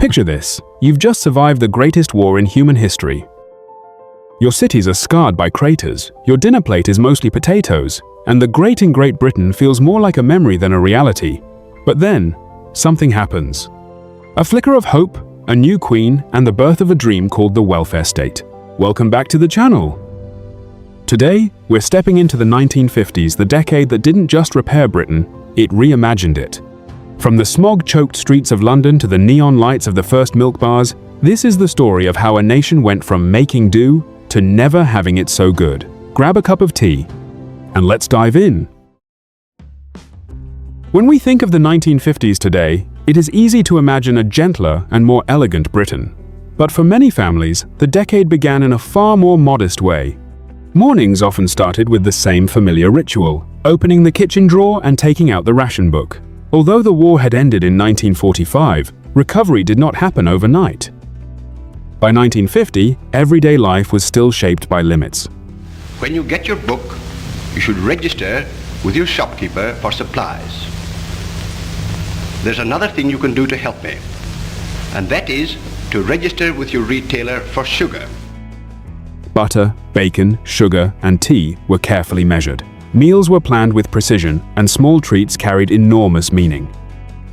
Picture this. You've just survived the greatest war in human history. Your cities are scarred by craters, your dinner plate is mostly potatoes, and the great in Great Britain feels more like a memory than a reality. But then, something happens. A flicker of hope, a new queen, and the birth of a dream called the welfare state. Welcome back to the channel. Today, we're stepping into the 1950s, the decade that didn't just repair Britain, it reimagined it. From the smog-choked streets of London to the neon lights of the first milk bars, this is the story of how a nation went from making do to never having it so good. Grab a cup of tea, and let's dive in. When we think of the 1950s today, it is easy to imagine a gentler and more elegant Britain. But for many families, the decade began in a far more modest way. Mornings often started with the same familiar ritual, opening the kitchen drawer and taking out the ration book. Although the war had ended in 1945, recovery did not happen overnight. By 1950, everyday life was still shaped by limits. When you get your book, you should register with your shopkeeper for supplies. There's another thing you can do to help me, and that is to register with your retailer for sugar. Butter, bacon, sugar, and tea were carefully measured. Meals were planned with precision, and small treats carried enormous meaning.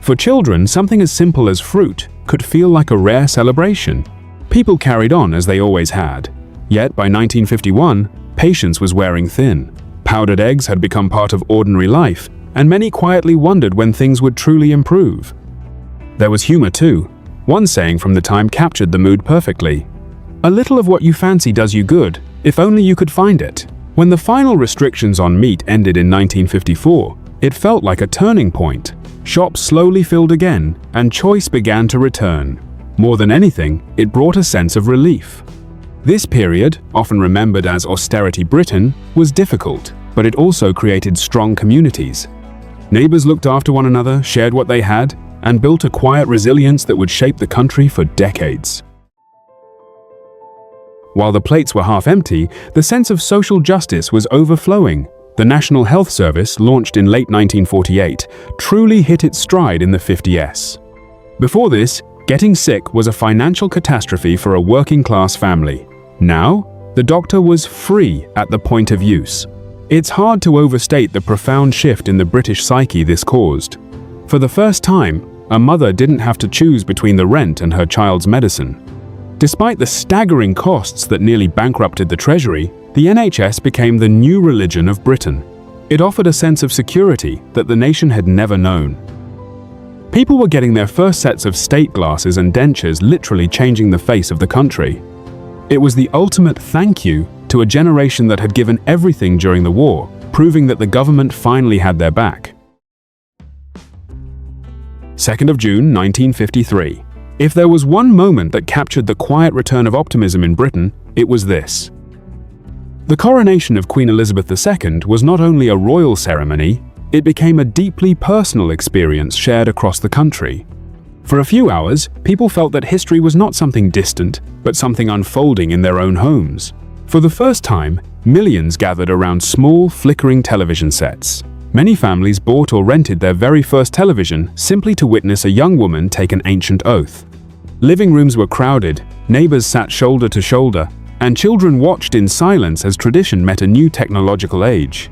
For children, something as simple as fruit could feel like a rare celebration. People carried on as they always had. Yet by 1951, patience was wearing thin. Powdered eggs had become part of ordinary life, and many quietly wondered when things would truly improve. There was humor too. One saying from the time captured the mood perfectly. "A little of what you fancy does you good, if only you could find it." When the final restrictions on meat ended in 1954, it felt like a turning point. Shops slowly filled again, and choice began to return. More than anything, it brought a sense of relief. This period, often remembered as austerity Britain, was difficult, but it also created strong communities. Neighbors looked after one another, shared what they had, and built a quiet resilience that would shape the country for decades. While the plates were half empty, the sense of social justice was overflowing. The National Health Service, launched in late 1948, truly hit its stride in the 50s. Before this, getting sick was a financial catastrophe for a working-class family. Now, the doctor was free at the point of use. It's hard to overstate the profound shift in the British psyche this caused. For the first time, a mother didn't have to choose between the rent and her child's medicine. Despite the staggering costs that nearly bankrupted the Treasury, the NHS became the new religion of Britain. It offered a sense of security that the nation had never known. People were getting their first sets of state glasses and dentures, literally changing the face of the country. It was the ultimate thank you to a generation that had given everything during the war, proving that the government finally had their back. 2nd of June 1953. If there was one moment that captured the quiet return of optimism in Britain, it was this. The coronation of Queen Elizabeth II was not only a royal ceremony, it became a deeply personal experience shared across the country. For a few hours, people felt that history was not something distant, but something unfolding in their own homes. For the first time, millions gathered around small, flickering television sets. Many families bought or rented their very first television simply to witness a young woman take an ancient oath. Living rooms were crowded, neighbors sat shoulder to shoulder, and children watched in silence as tradition met a new technological age.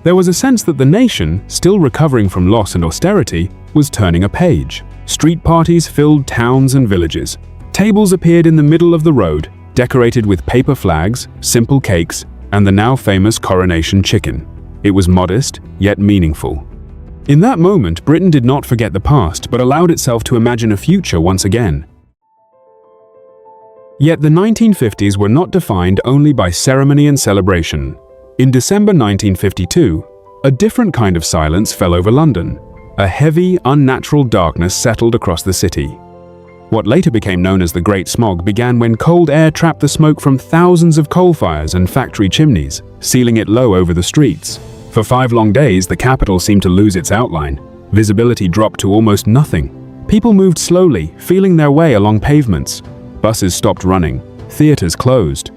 There was a sense that the nation, still recovering from loss and austerity, was turning a page. Street parties filled towns and villages. Tables appeared in the middle of the road, decorated with paper flags, simple cakes, and the now famous coronation chicken. It was modest, yet meaningful. In that moment, Britain did not forget the past, but allowed itself to imagine a future once again. Yet the 1950s were not defined only by ceremony and celebration. In December 1952, a different kind of silence fell over London. A heavy, unnatural darkness settled across the city. What later became known as the Great Smog began when cold air trapped the smoke from thousands of coal fires and factory chimneys, sealing it low over the streets. For 5 long days, the capital seemed to lose its outline. Visibility dropped to almost nothing. People moved slowly, feeling their way along pavements. Buses stopped running. Theaters closed.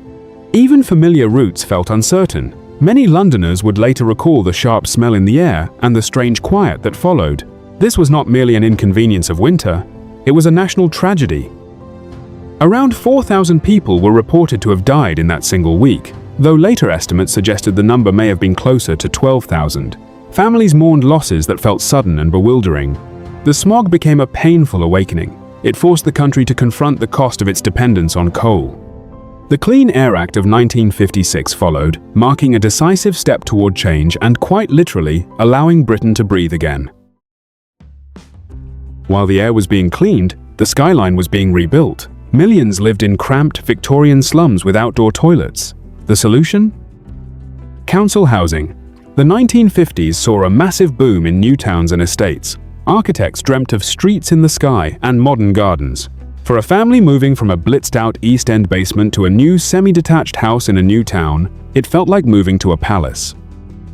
Even familiar routes felt uncertain. Many Londoners would later recall the sharp smell in the air and the strange quiet that followed. This was not merely an inconvenience of winter. it was a national tragedy. Around 4,000 people were reported to have died in that single week, though later estimates suggested the number may have been closer to 12,000. Families mourned losses that felt sudden and bewildering. The smog became a painful awakening. It forced the country to confront the cost of its dependence on coal. The Clean Air Act of 1956 followed, marking a decisive step toward change and quite literally allowing Britain to breathe again. While the air was being cleaned, the skyline was being rebuilt. Millions lived in cramped Victorian slums with outdoor toilets. The solution? Council housing. The 1950s saw a massive boom in new towns and estates. Architects dreamt of streets in the sky and modern gardens. For a family moving from a blitzed-out East End basement to a new semi-detached house in a new town, it felt like moving to a palace.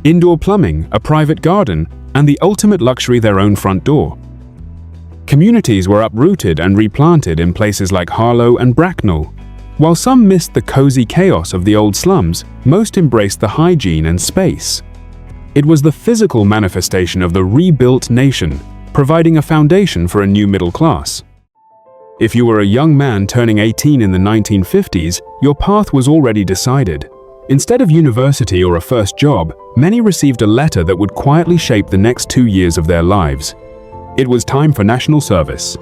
Indoor plumbing, a private garden, and the ultimate luxury, their own front door. Communities were uprooted and replanted in places like Harlow and Bracknell. While some missed the cozy chaos of the old slums, most embraced the hygiene and space. It was the physical manifestation of the rebuilt nation, providing a foundation for a new middle class. If you were a young man turning 18 in the 1950s, your path was already decided. Instead of university or a first job, many received a letter that would quietly shape the next 2 years of their lives. It was time for national service.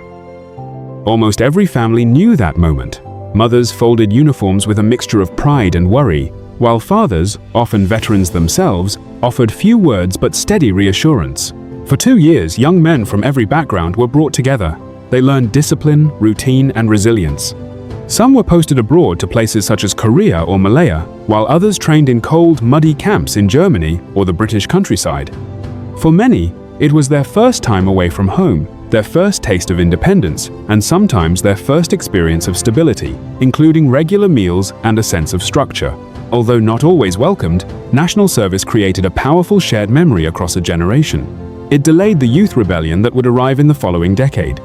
Almost every family knew that moment. Mothers folded uniforms with a mixture of pride and worry, while fathers, often veterans themselves, offered few words but steady reassurance. For 2 years, young men from every background were brought together. They learned discipline, routine, and resilience. Some were posted abroad to places such as Korea or Malaya, while others trained in cold, muddy camps in Germany or the British countryside. For many, it was their first time away from home, their first taste of independence, and sometimes their first experience of stability, including regular meals and a sense of structure. Although not always welcomed, national service created a powerful shared memory across a generation. It delayed the youth rebellion that would arrive in the following decade.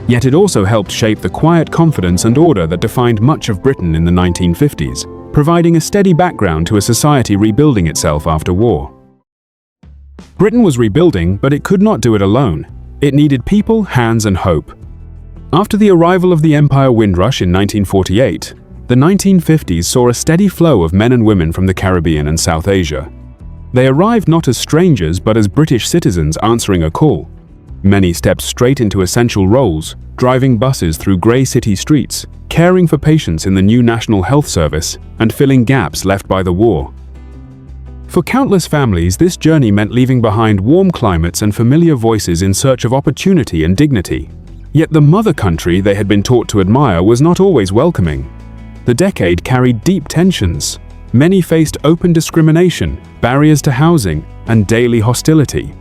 Yet it also helped shape the quiet confidence and order that defined much of Britain in the 1950s, providing a steady background to a society rebuilding itself after war. Britain was rebuilding, but it could not do it alone. It needed people, hands, and hope. After the arrival of the Empire Windrush in 1948, the 1950s saw a steady flow of men and women from the Caribbean and South Asia. They arrived not as strangers, but as British citizens answering a call. Many stepped straight into essential roles, driving buses through grey city streets, caring for patients in the new National Health Service, and filling gaps left by the war. For countless families, this journey meant leaving behind warm climates and familiar voices in search of opportunity and dignity. Yet the mother country they had been taught to admire was not always welcoming. The decade carried deep tensions. Many faced open discrimination, barriers to housing, and daily hostility.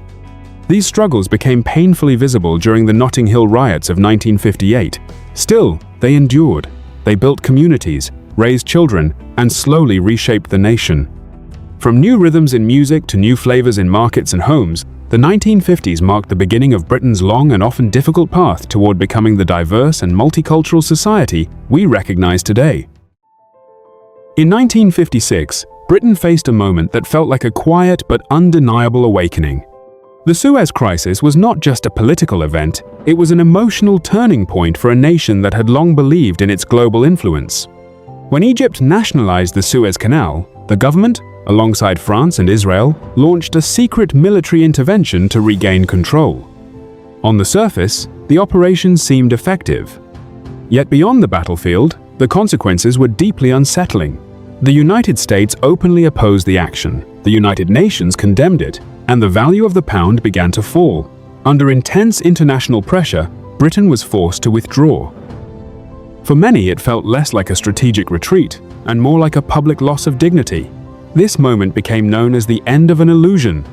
These struggles became painfully visible during the Notting Hill riots of 1958. Still, they endured. They built communities, raised children, and slowly reshaped the nation. From new rhythms in music to new flavors in markets and homes, the 1950s marked the beginning of Britain's long and often difficult path toward becoming the diverse and multicultural society we recognize today. In 1956, Britain faced a moment that felt like a quiet but undeniable awakening. The Suez Crisis was not just a political event, it was an emotional turning point for a nation that had long believed in its global influence. When Egypt nationalized the Suez Canal, the government, alongside France and Israel, launched a secret military intervention to regain control. On the surface, the operation seemed effective. Yet beyond the battlefield, the consequences were deeply unsettling. The United States openly opposed the action, the United Nations condemned it, and the value of the pound began to fall. Under intense international pressure, Britain was forced to withdraw. For many, it felt less like a strategic retreat and more like a public loss of dignity. This moment became known as the end of an illusion.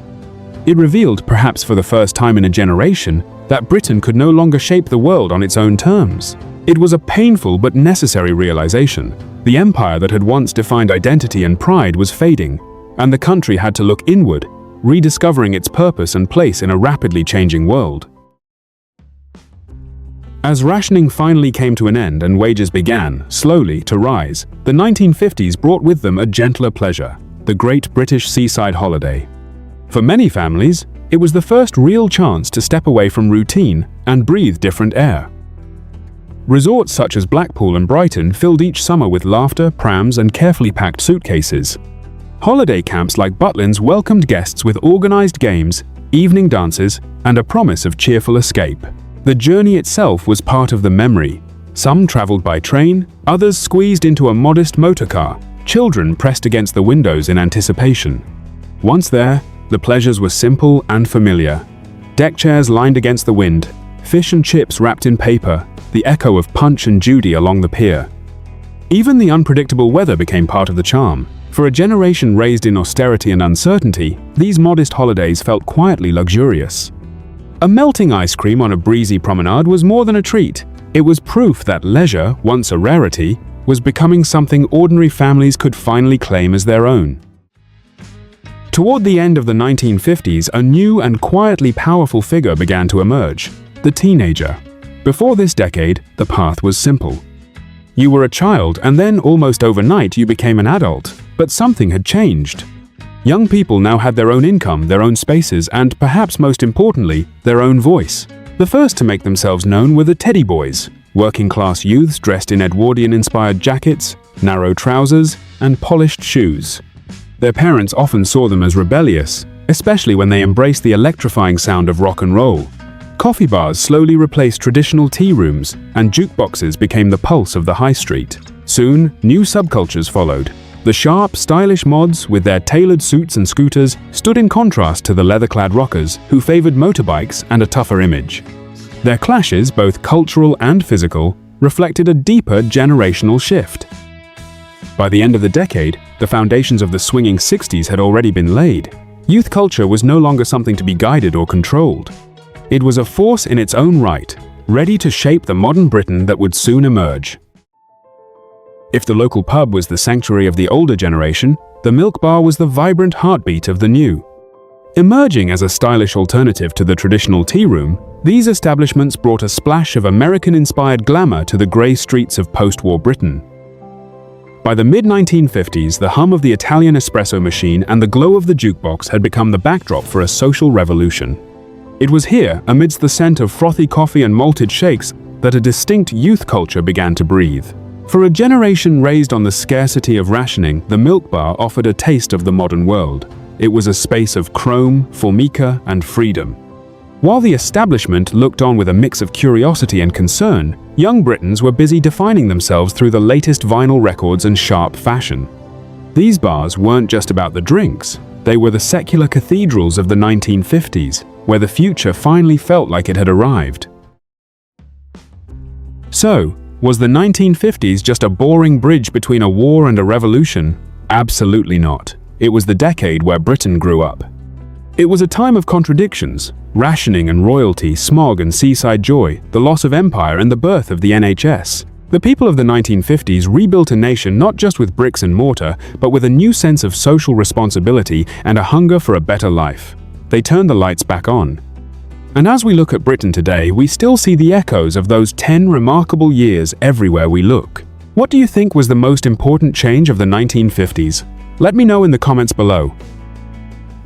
It revealed, perhaps for the first time in a generation, that Britain could no longer shape the world on its own terms. It was a painful but necessary realization. The empire that had once defined identity and pride was fading, and the country had to look inward, rediscovering its purpose and place in a rapidly changing world. As rationing finally came to an end and wages began, slowly, to rise, the 1950s brought with them a gentler pleasure, the Great British Seaside Holiday. For many families, it was the first real chance to step away from routine and breathe different air. Resorts such as Blackpool and Brighton filled each summer with laughter, prams, and carefully packed suitcases. Holiday camps like Butlins welcomed guests with organized games, evening dances, and a promise of cheerful escape. The journey itself was part of the memory. Some traveled by train, others squeezed into a modest motorcar. Children pressed against the windows in anticipation. Once there, the pleasures were simple and familiar. Deck chairs lined against the wind, fish and chips wrapped in paper, the echo of Punch and Judy along the pier. Even the unpredictable weather became part of the charm. For a generation raised in austerity and uncertainty, these modest holidays felt quietly luxurious. A melting ice cream on a breezy promenade was more than a treat. It was proof that leisure, once a rarity, was becoming something ordinary families could finally claim as their own. Toward the end of the 1950s, a new and quietly powerful figure began to emerge: the teenager. Before this decade, the path was simple. You were a child, and then almost overnight you became an adult. But something had changed. Young people now had their own income, their own spaces, and perhaps most importantly, their own voice. The first to make themselves known were the Teddy Boys, working-class youths dressed in Edwardian-inspired jackets, narrow trousers, and polished shoes. Their parents often saw them as rebellious, especially when they embraced the electrifying sound of rock and roll. Coffee bars slowly replaced traditional tea rooms, and jukeboxes became the pulse of the high street. Soon, new subcultures followed. The sharp, stylish mods, with their tailored suits and scooters, stood in contrast to the leather-clad rockers, who favored motorbikes and a tougher image. Their clashes, both cultural and physical, reflected a deeper generational shift. By the end of the decade, the foundations of the swinging 60s had already been laid. Youth culture was no longer something to be guided or controlled. It was a force in its own right, ready to shape the modern Britain that would soon emerge. If the local pub was the sanctuary of the older generation, the Milk Bar was the vibrant heartbeat of the new. Emerging as a stylish alternative to the traditional tea room, these establishments brought a splash of American-inspired glamour to the grey streets of post-war Britain. By the mid-1950s, the hum of the Italian espresso machine and the glow of the jukebox had become the backdrop for a social revolution. It was here, amidst the scent of frothy coffee and malted shakes, that a distinct youth culture began to breathe. For a generation raised on the scarcity of rationing, the Milk Bar offered a taste of the modern world. It was a space of chrome, formica, and freedom. While the establishment looked on with a mix of curiosity and concern, young Britons were busy defining themselves through the latest vinyl records and sharp fashion. These bars weren't just about the drinks. They were the secular cathedrals of the 1950s, where the future finally felt like it had arrived. So, was the 1950s just a boring bridge between a war and a revolution? Absolutely not. It was the decade where Britain grew up. It was a time of contradictions: rationing and royalty, smog and seaside joy, the loss of empire and the birth of the NHS. The people of the 1950s rebuilt a nation not just with bricks and mortar, but with a new sense of social responsibility and a hunger for a better life. They turned the lights back on. And as we look at Britain today, we still see the echoes of those 10 remarkable years everywhere we look. What do you think was the most important change of the 1950s? Let me know in the comments below.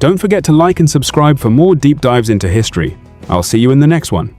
Don't forget to like and subscribe for more deep dives into history. I'll see you in the next one.